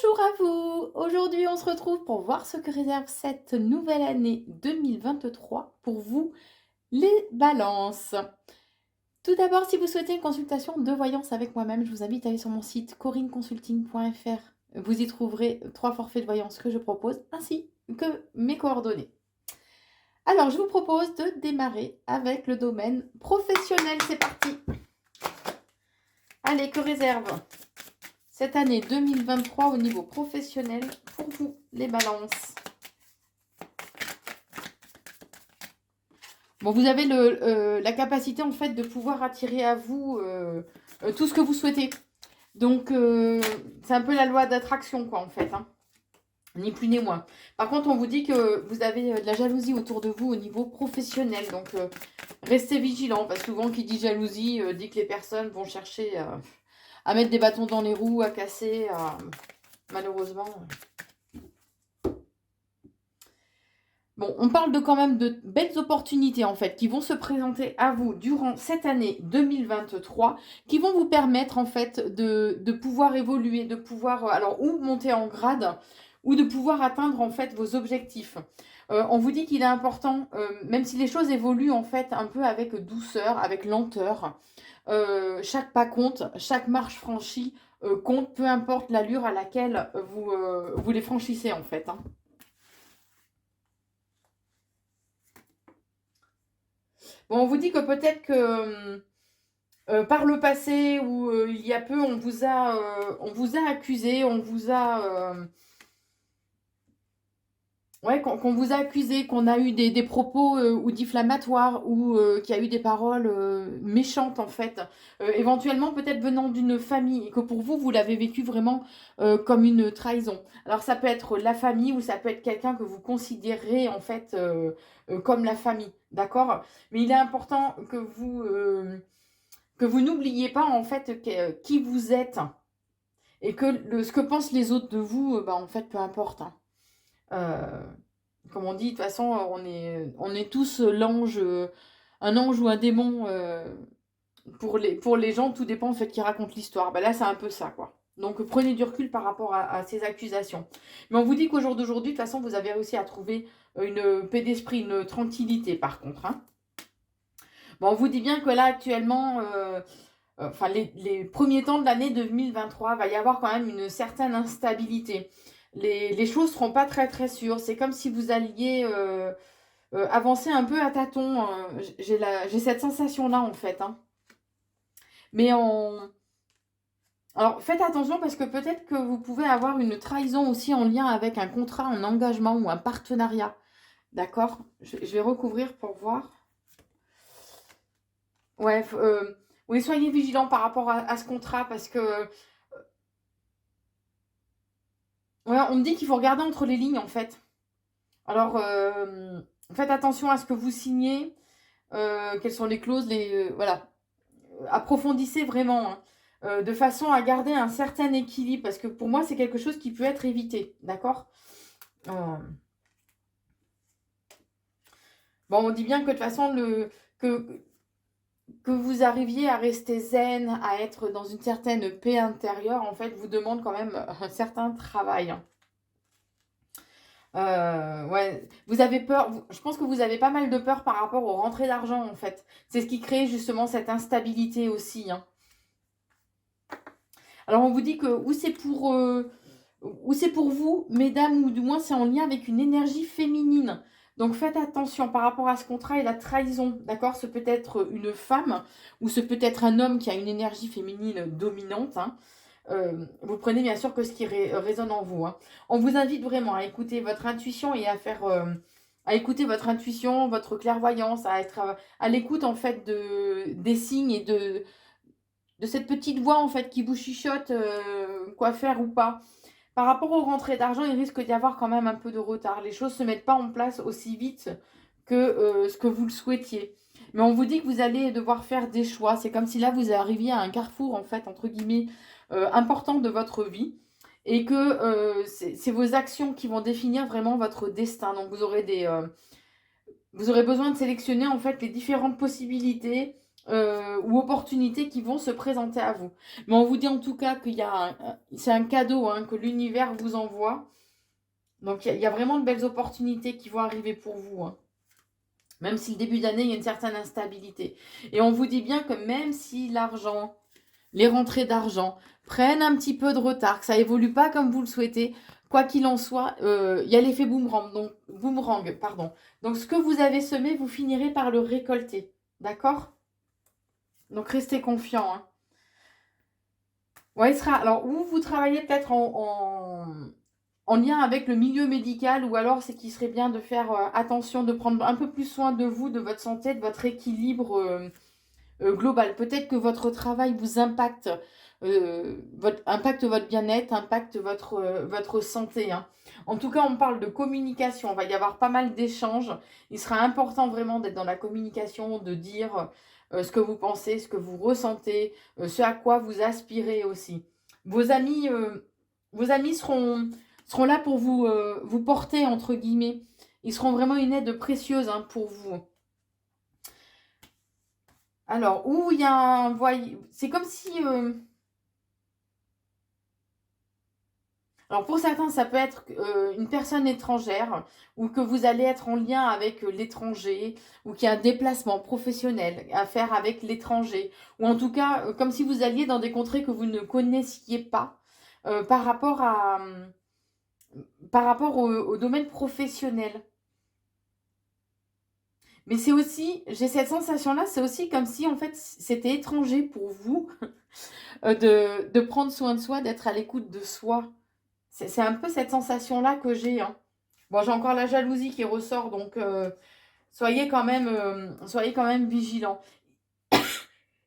Bonjour à vous! Aujourd'hui, on se retrouve pour voir ce que réserve cette nouvelle année 2023 pour vous, les balances. Tout d'abord, si vous souhaitez une consultation de voyance avec moi-même, je vous invite à aller sur mon site corinneconsulting.fr. Vous y trouverez 3 forfaits de voyance que je propose, ainsi que mes coordonnées. Alors, je vous propose de démarrer avec le domaine professionnel. C'est parti! Allez, que réserve cette année 2023 au niveau professionnel pour vous, les balances? Bon, vous avez la capacité en fait de pouvoir attirer à vous tout ce que vous souhaitez. Donc, c'est un peu la loi d'attraction, quoi, en fait, hein. Ni plus ni moins. Par contre, on vous dit que vous avez de la jalousie autour de vous au niveau professionnel. Donc, restez vigilants. Parce que souvent, qui dit jalousie dit que les personnes vont chercher à mettre des bâtons dans les roues, à casser, malheureusement. Bon, on parle de quand même de belles opportunités en fait qui vont se présenter à vous durant cette année 2023, qui vont vous permettre en fait de pouvoir évoluer, de pouvoir alors ou monter en grade ou de pouvoir atteindre en fait vos objectifs. On vous dit qu'il est important, même si les choses évoluent en fait un peu avec douceur, avec lenteur, chaque pas compte, chaque marche franchie compte, peu importe l'allure à laquelle vous les franchissez en fait, hein. Bon, on vous dit que peut-être que par le passé ou il y a peu, on vous a accusé, on vous a, ouais, qu'on vous a accusé, qu'on a eu des propos ou diffamatoires ou qu'il y a eu des paroles méchantes en fait, éventuellement peut-être venant d'une famille et que pour vous, vous l'avez vécu vraiment comme une trahison. Alors ça peut être la famille ou ça peut être quelqu'un que vous considérez en fait comme la famille, d'accord? Mais il est important que vous n'oubliez pas en fait qui vous êtes et que ce que pensent les autres de vous, bah, en fait, peu importe, hein. Euh, Comme on dit, de toute façon, on est tous l'ange, un ange ou un démon. Pour les gens, tout dépend en fait qui racontent l'histoire. Bah, là, c'est un peu ça, quoi. Donc, prenez du recul par rapport à ces accusations. Mais on vous dit qu'au jour d'aujourd'hui, de toute façon, vous avez réussi à trouver une paix d'esprit, une tranquillité, par contre, hein. Bon, on vous dit bien que là, actuellement, enfin, les premiers temps de l'année 2023, va y avoir quand même une certaine instabilité. Les choses ne seront pas très très sûres. C'est comme si vous alliez avancer un peu à tâtons. J'ai cette sensation-là en fait, hein. Mais alors faites attention parce que peut-être que vous pouvez avoir une trahison aussi en lien avec un contrat, un engagement ou un partenariat. D'accord? Je vais recouvrir pour voir. Ouais, oui, soyez vigilants par rapport à ce contrat parce que ouais, on me dit qu'il faut regarder entre les lignes en fait. Alors, faites attention à ce que vous signez, quelles sont les clauses, voilà. Approfondissez vraiment, hein, de façon à garder un certain équilibre, parce que pour moi, c'est quelque chose qui peut être évité, d'accord? Euh, Bon, on dit bien que de toute façon, que vous arriviez à rester zen, à être dans une certaine paix intérieure, en fait, vous demande quand même un certain travail, hein. Ouais, vous avez peur, je pense que vous avez pas mal de peur par rapport aux rentrées d'argent, en fait. C'est ce qui crée justement cette instabilité aussi, hein. Alors, on vous dit que ou c'est pour vous, mesdames, ou du moins c'est en lien avec une énergie féminine. Donc, faites attention par rapport à ce contrat et la trahison, d'accord? Ce peut être une femme ou ce peut être un homme qui a une énergie féminine dominante, hein. Vous prenez bien sûr que ce qui résonne en vous, hein. On vous invite vraiment à écouter votre intuition et à écouter votre intuition, votre clairvoyance, à être à l'écoute en fait des signes et de cette petite voix en fait qui vous chuchote quoi faire ou pas. Par rapport aux rentrées d'argent, il risque d'y avoir quand même un peu de retard. Les choses ne se mettent pas en place aussi vite que ce que vous le souhaitiez. Mais on vous dit que vous allez devoir faire des choix. C'est comme si là, vous arriviez à un carrefour, en fait, entre guillemets, important de votre vie. Et que c'est vos actions qui vont définir vraiment votre destin. Donc, vous aurez besoin de sélectionner, en fait, les différentes possibilités ou opportunités qui vont se présenter à vous. Mais on vous dit en tout cas qu'il y a c'est un cadeau hein, que l'univers vous envoie. Donc il y a vraiment de belles opportunités qui vont arriver pour vous. Hein. Même si le début d'année, il y a une certaine instabilité. Et on vous dit bien que même si l'argent, les rentrées d'argent prennent un petit peu de retard, que ça évolue pas comme vous le souhaitez, quoi qu'il en soit, il y a l'effet boomerang, pardon. Donc ce que vous avez semé, vous finirez par le récolter. D'accord? Donc restez confiants. Hein. Ouais, il sera. Alors, ou vous travaillez peut-être en lien avec le milieu médical, ou alors c'est qu'il serait bien de faire attention, de prendre un peu plus soin de vous, de votre santé, de votre équilibre global. Peut-être que votre travail vous impacte, impacte votre bien-être, impacte votre santé. Hein. En tout cas, on parle de communication. Il va y avoir pas mal d'échanges. Il sera important vraiment d'être dans la communication, de dire ce que vous pensez, ce que vous ressentez, ce à quoi vous aspirez aussi. Vos amis, seront là pour vous porter, entre guillemets. Ils seront vraiment une aide précieuse hein, pour vous. Alors, où il y a un voyage... C'est comme si... Alors, pour certains, ça peut être une personne étrangère ou que vous allez être en lien avec l'étranger ou qu'il y a un déplacement professionnel à faire avec l'étranger. Ou en tout cas, comme si vous alliez dans des contrées que vous ne connaissiez pas par rapport au domaine professionnel. Mais c'est aussi, j'ai cette sensation-là, c'est aussi comme si en fait c'était étranger pour vous de prendre soin de soi, d'être à l'écoute de soi. C'est un peu cette sensation-là que j'ai. Hein. Bon, j'ai encore la jalousie qui ressort, donc soyez quand même vigilants.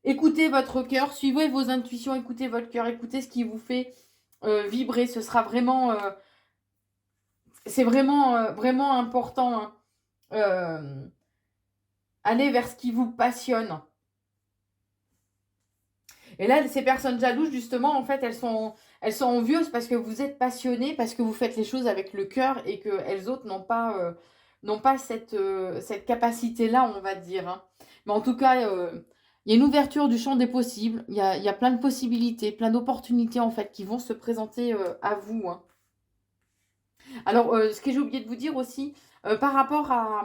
Écoutez votre cœur, suivez vos intuitions, écoutez votre cœur, écoutez ce qui vous fait vibrer. Ce sera vraiment, c'est vraiment important. Hein. Allez vers ce qui vous passionne. Et là, ces personnes jalouses, justement, en fait, elles sont envieuses parce que vous êtes passionné, parce que vous faites les choses avec le cœur et que elles autres n'ont pas cette capacité-là, on va dire. Hein. Mais en tout cas, il y a une ouverture du champ des possibles. Il y a plein de possibilités, plein d'opportunités, en fait, qui vont se présenter à vous. Hein. Alors, ce que j'ai oublié de vous dire aussi, par rapport à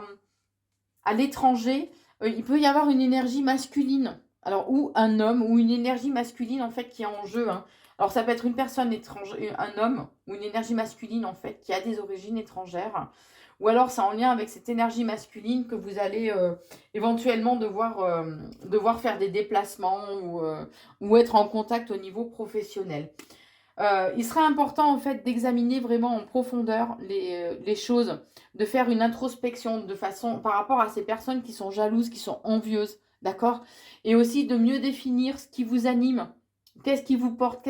l'étranger, il peut y avoir une énergie masculine. Alors, ou un homme, ou une énergie masculine, en fait, qui est en jeu. Hein. Alors, ça peut être une personne étrangère, un homme, ou une énergie masculine, en fait, qui a des origines étrangères. Ou alors, c'est en lien avec cette énergie masculine que vous allez éventuellement devoir faire des déplacements ou être en contact au niveau professionnel. Il serait important en fait d'examiner vraiment en profondeur les choses, de faire une introspection de façon par rapport à ces personnes qui sont jalouses, qui sont envieuses, d'accord? Et aussi de mieux définir ce qui vous anime, qu'est-ce qui vous porte,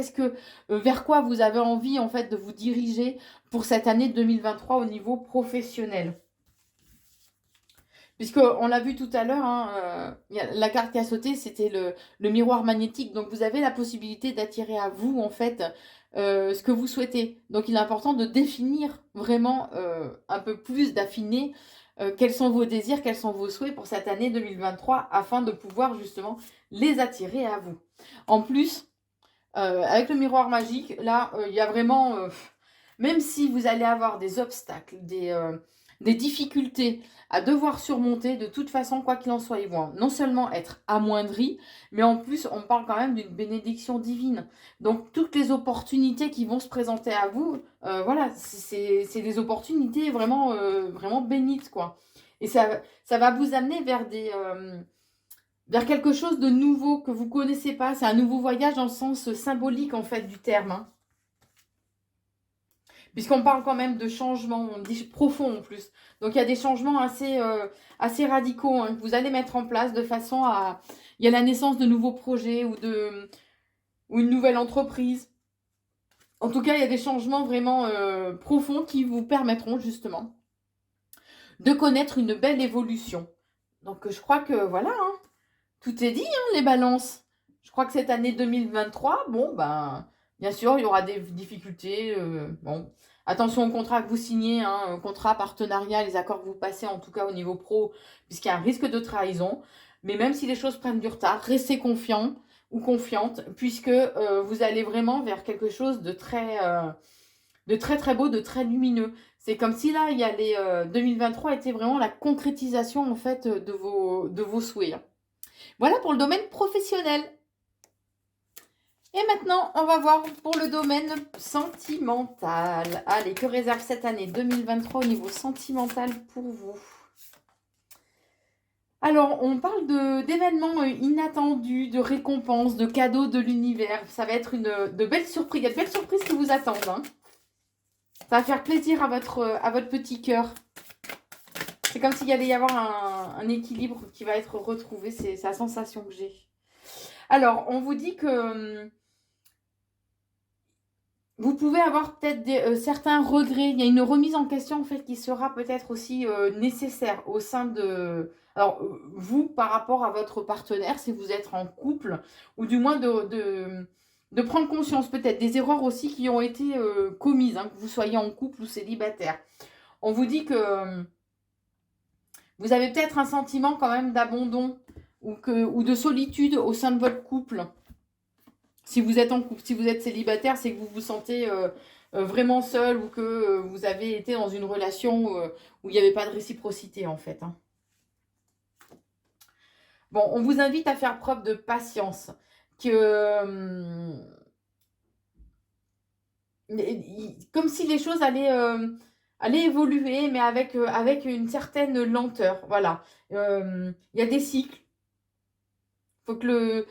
vers quoi vous avez envie en fait de vous diriger pour cette année 2023 au niveau professionnel. Puisqu'on l'a vu tout à l'heure, hein, la carte qui a sauté, c'était le miroir magnétique. Donc, vous avez la possibilité d'attirer à vous, en fait, ce que vous souhaitez. Donc, il est important de définir vraiment un peu plus, d'affiner quels sont vos désirs, quels sont vos souhaits pour cette année 2023, afin de pouvoir justement les attirer à vous. En plus, avec le miroir magique, là, il y a vraiment... même si vous allez avoir des obstacles, des difficultés à devoir surmonter, de toute façon, quoi qu'il en soit, ils vont non seulement être amoindris, mais en plus, on parle quand même d'une bénédiction divine. Donc, toutes les opportunités qui vont se présenter à vous, voilà, c'est des opportunités vraiment bénites, quoi. Et ça va vous amener vers quelque chose de nouveau que vous ne connaissez pas. C'est un nouveau voyage dans le sens symbolique, en fait, du terme, hein. Puisqu'on parle quand même de changements, on dit profonds en plus. Donc il y a des changements assez radicaux hein, que vous allez mettre en place de façon à... Il y a la naissance de nouveaux projets ou une nouvelle entreprise. En tout cas, il y a des changements vraiment profonds qui vous permettront justement de connaître une belle évolution. Donc je crois que voilà, hein, tout est dit, hein, les balances. Je crois que cette année 2023, bon, ben, bien sûr, il y aura des difficultés. Bon, attention au contrat que vous signez, hein, contrat, partenariat, les accords que vous passez, en tout cas au niveau pro, puisqu'il y a un risque de trahison. Mais même si les choses prennent du retard, restez confiant ou confiante, puisque vous allez vraiment vers quelque chose de très très beau, de très lumineux. C'est comme si là, il y a 2023 était vraiment la concrétisation en fait de vos souhaits. Voilà pour le domaine professionnel. Et maintenant, on va voir pour le domaine sentimental. Allez, que réserve cette année 2023 au niveau sentimental pour vous? Alors, on parle d'événements inattendus, de récompenses, de cadeaux de l'univers. Ça va être de belles surprises. Il y a de belles surprises qui vous attendent. Hein. Ça va faire plaisir à votre petit cœur. C'est comme s'il y allait y avoir un équilibre qui va être retrouvé. C'est la sensation que j'ai. Alors, on vous dit que vous pouvez avoir peut-être certains regrets. Il y a une remise en question en fait qui sera peut-être aussi nécessaire au sein de... Alors, vous, par rapport à votre partenaire, si vous êtes en couple, ou du moins de prendre conscience peut-être des erreurs aussi qui ont été commises, hein, que vous soyez en couple ou célibataire. On vous dit que vous avez peut-être un sentiment quand même d'abandon ou de solitude au sein de votre couple. Si vous êtes en couple, si vous êtes célibataire, c'est que vous vous sentez vraiment seul ou que vous avez été dans une relation où il n'y avait pas de réciprocité en fait. Hein. Bon, on vous invite à faire preuve de patience. Comme si les choses allaient évoluer, mais avec une certaine lenteur. Voilà. Il y a des cycles. Faut que le,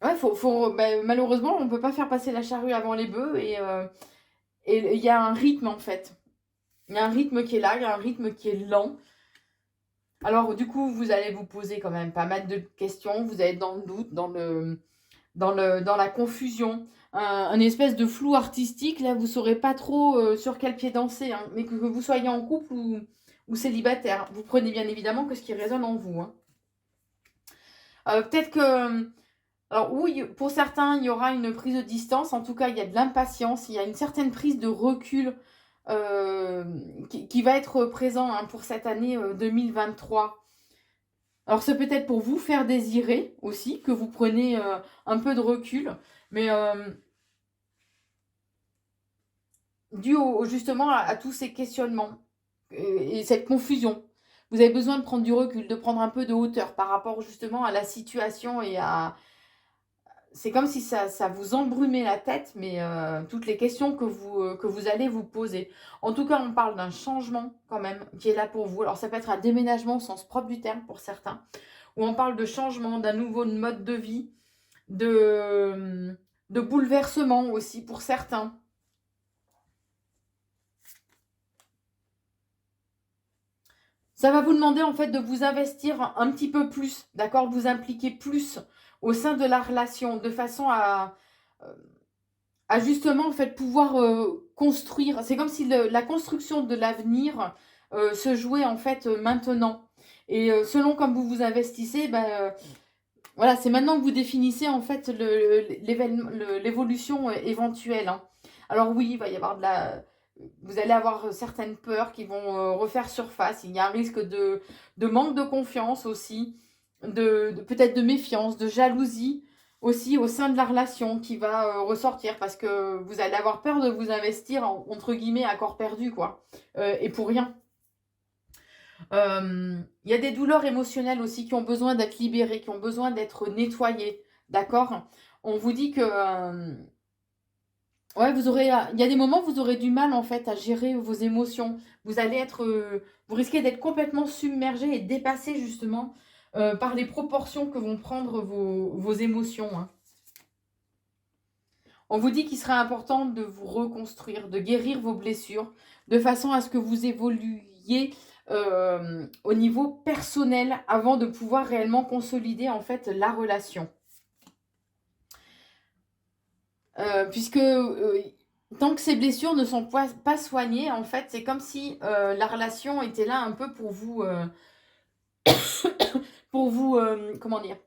Ouais, malheureusement, on ne peut pas faire passer la charrue avant les bœufs et il y a un rythme en fait. Il y a un rythme qui est là, il y a un rythme qui est lent. Alors du coup, vous allez vous poser quand même pas mal de questions, vous allez être dans le doute, dans la confusion, un espèce de flou artistique. Là, vous ne saurez pas trop sur quel pied danser, hein, mais que vous soyez en couple ou célibataire. Vous prenez bien évidemment que ce qui résonne en vous. Hein. Peut-être que... Alors oui, pour certains, il y aura une prise de distance. En tout cas, il y a de l'impatience, il y a une certaine prise de recul qui va être présent hein, pour cette année 2023. Alors c'est peut-être pour vous faire désirer aussi que vous prenez un peu de recul, mais dû justement à tous ces questionnements et cette confusion. Vous avez besoin de prendre du recul, de prendre un peu de hauteur par rapport justement à la situation et à, c'est comme si ça vous embrumait la tête, mais toutes les questions que vous allez vous poser. En tout cas, on parle d'un changement quand même qui est là pour vous. Alors, ça peut être un déménagement au sens propre du terme pour certains, ou on parle de changement, d'un nouveau mode de vie, de bouleversement aussi pour certains. Ça va vous demander en fait de vous investir un petit peu plus, d'accord, de vous impliquer plus au sein de la relation, de façon à justement en fait pouvoir construire. C'est comme si la construction de l'avenir se jouait en fait maintenant. Et selon comme vous vous investissez, voilà, c'est maintenant que vous définissez en fait l'évolution éventuelle. Hein. Alors oui, il va y avoir vous allez avoir certaines peurs qui vont refaire surface. Il y a un risque de manque de confiance aussi, peut-être de méfiance, de jalousie aussi au sein de la relation qui va ressortir parce que vous allez avoir peur de vous investir entre guillemets à corps perdu quoi et pour rien. Il y a des douleurs émotionnelles aussi qui ont besoin d'être libérées, qui ont besoin d'être nettoyées, d'accord? On vous dit que ouais, il y a des moments où vous aurez du mal en fait à gérer vos émotions. Vous allez vous risquez d'être complètement submergé et dépassé justement par les proportions que vont prendre vos émotions. Hein. On vous dit qu'il serait important de vous reconstruire, de guérir vos blessures, de façon à ce que vous évoluiez au niveau personnel avant de pouvoir réellement consolider en fait la relation. Puisque tant que ces blessures ne sont pas soignées, en fait, c'est comme si la relation était là un peu pour vous, comment dire,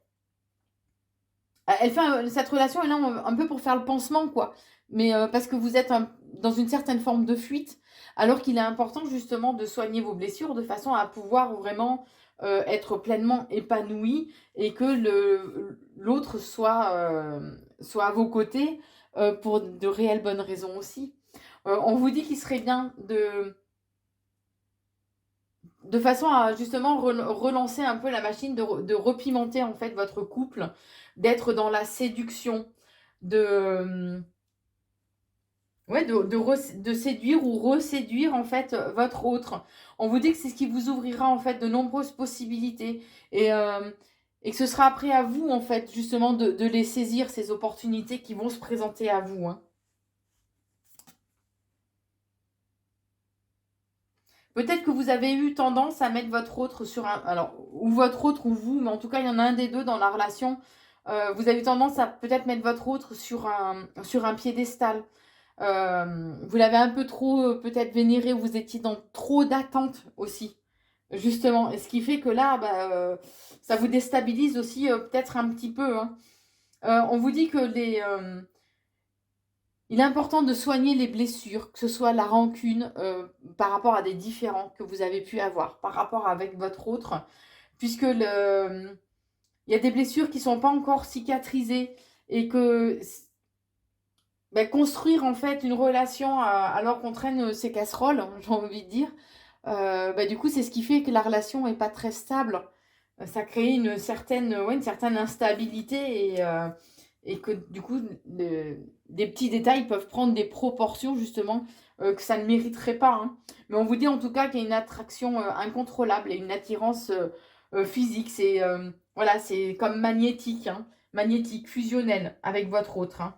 cette relation est là un peu pour faire le pansement, quoi. Mais parce que vous êtes dans une certaine forme de fuite, alors qu'il est important justement de soigner vos blessures de façon à pouvoir vraiment être pleinement épanoui et que l'autre soit à vos côtés pour de réelles bonnes raisons aussi. On vous dit qu'il serait bien de façon à justement relancer un peu la machine, de repimenter en fait votre couple, d'être dans la séduction, de, ouais, de séduire ou reséduire en fait votre autre. On vous dit que c'est ce qui vous ouvrira en fait de nombreuses possibilités et que ce sera après à vous en fait justement de les saisir, ces opportunités qui vont se présenter à vous, hein. Peut-être que vous avez eu tendance à mettre votre autre sur un... Alors, ou votre autre ou vous, mais en tout cas, il y en a un des deux dans la relation. Vous avez eu tendance à peut-être mettre votre autre sur un piédestal. Vous l'avez un peu trop peut-être vénéré, vous étiez dans trop d'attentes aussi, justement. Et ce qui fait que là, ça vous déstabilise aussi peut-être un petit peu, hein. On vous dit que il est important de soigner les blessures, que ce soit la rancune par rapport à des différends que vous avez pu avoir, par rapport avec votre autre, puisque il y a des blessures qui ne sont pas encore cicatrisées et que construire en fait une relation alors qu'on traîne ses casseroles, j'ai envie de dire, du coup c'est ce qui fait que la relation n'est pas très stable. Ça crée une certaine instabilité et que du coup des petits détails peuvent prendre des proportions justement que ça ne mériterait pas, hein. Mais on vous dit en tout cas qu'il y a une attraction incontrôlable et une attirance physique. Voilà, c'est comme magnétique, hein, magnétique, fusionnel avec votre autre, hein.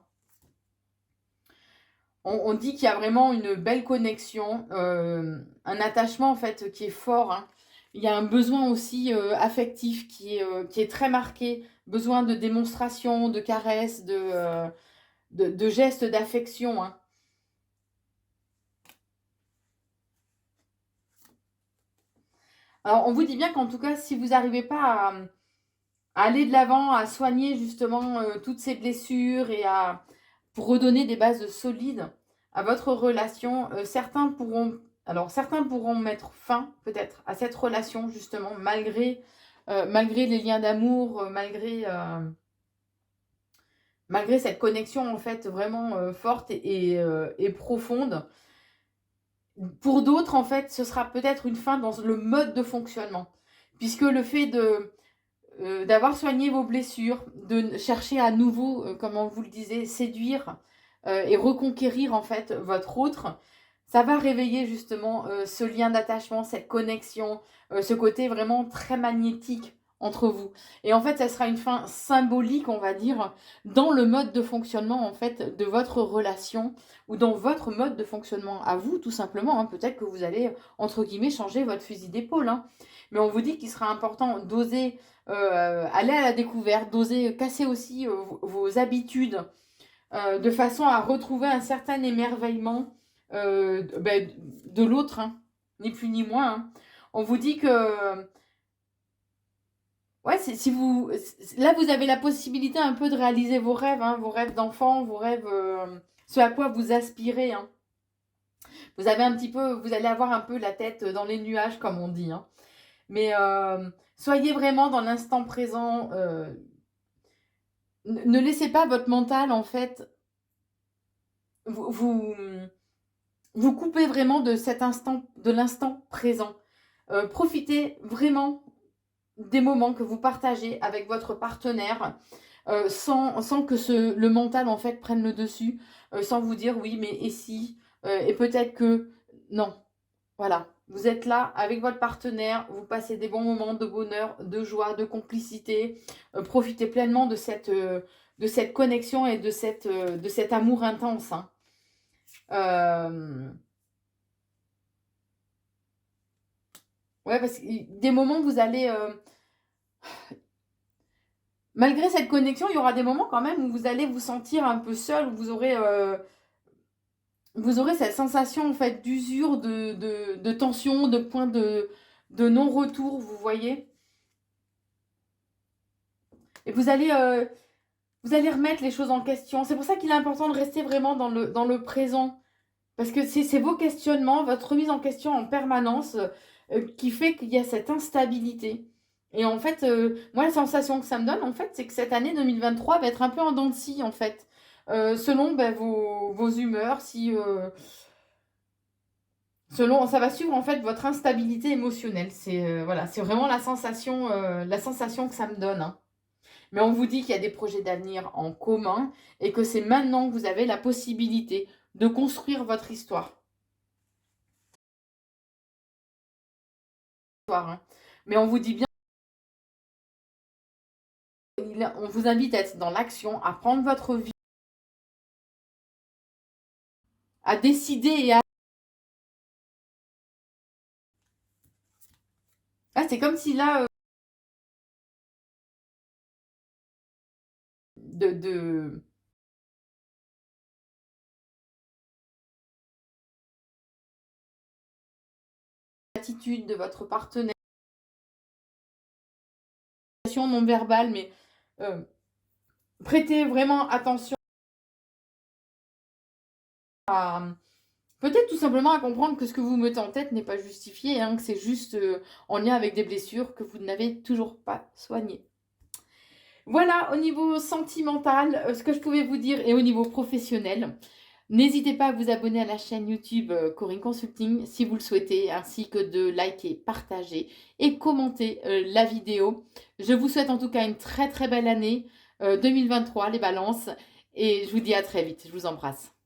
On dit qu'il y a vraiment une belle connexion, un attachement en fait qui est fort, hein. Il y a un besoin aussi affectif qui est très marqué, besoin de démonstration, de caresses, de gestes d'affection, hein. Alors on vous dit bien qu'en tout cas, si vous n'arrivez pas à aller de l'avant, à soigner justement toutes ces blessures pour redonner des bases solides à votre relation, certains pourront mettre fin peut-être à cette relation justement malgré les liens d'amour, malgré cette connexion en fait vraiment forte et profonde. Pour d'autres en fait ce sera peut-être une fin dans le mode de fonctionnement, puisque le fait d'avoir soigné vos blessures, de chercher à nouveau, comme on vous le disait, séduire et reconquérir en fait votre autre, ça va réveiller justement ce lien d'attachement, cette connexion, ce côté vraiment très magnétique entre vous. Et en fait, ça sera une fin symbolique, on va dire, dans le mode de fonctionnement en fait de votre relation ou dans votre mode de fonctionnement à vous, tout simplement, hein. Peut-être que vous allez, entre guillemets, changer votre fusil d'épaule, hein. Mais on vous dit qu'il sera important d'oser aller à la découverte, d'oser casser aussi vos habitudes de façon à retrouver un certain émerveillement de l'autre, hein, ni plus ni moins, hein. On vous dit que ouais, si vous là vous avez la possibilité un peu de réaliser vos rêves, hein, vos rêves d'enfant, vos rêves, ce à quoi vous aspirez, hein. Vous allez avoir un peu la tête dans les nuages comme on dit, hein. Mais soyez vraiment dans l'instant présent. Ne laissez pas votre mental en fait vous couper vraiment de cet instant, de l'instant présent. Profitez vraiment des moments que vous partagez avec votre partenaire sans que le mental en fait prenne le dessus, sans vous dire oui mais et si, et peut-être que non. Voilà, vous êtes là avec votre partenaire, vous passez des bons moments de bonheur, de joie, de complicité. Profitez pleinement de cette connexion et de cet amour intense, hein. Ouais, parce que des moments, vous allez... malgré cette connexion, il y aura des moments quand même où vous allez vous sentir un peu seul, où vous aurez cette sensation en fait d'usure, de tension, de point de non-retour, vous voyez. Et vous allez remettre les choses en question. C'est pour ça qu'il est important de rester vraiment dans le présent. Parce que c'est vos questionnements, votre remise en question en permanence qui fait qu'il y a cette instabilité. Et en fait, moi, la sensation que ça me donne, en fait, c'est que cette année 2023 va être un peu en dents de scie, en fait. Selon bah, vos humeurs, si, selon, ça va suivre en fait votre instabilité émotionnelle. C'est voilà, c'est vraiment la sensation que ça me donne, hein. Mais on vous dit qu'il y a des projets d'avenir en commun et que c'est maintenant que vous avez la possibilité de construire votre histoire. Hein. Mais on vous dit bien, on vous invite à être dans l'action, à prendre votre vie, à décider et à... Ah, c'est comme si là, de l'attitude de votre partenaire, non verbale, mais euh, prêtez vraiment attention à... Peut-être tout simplement à comprendre que ce que vous mettez en tête n'est pas justifié, hein, que c'est juste en lien avec des blessures que vous n'avez toujours pas soignées. Voilà, au niveau sentimental, ce que je pouvais vous dire et au niveau professionnel. N'hésitez pas à vous abonner à la chaîne YouTube Corinne Consulting si vous le souhaitez, ainsi que de liker, partager et commenter la vidéo. Je vous souhaite en tout cas une très très belle année 2023, les balances, et je vous dis à très vite. Je vous embrasse.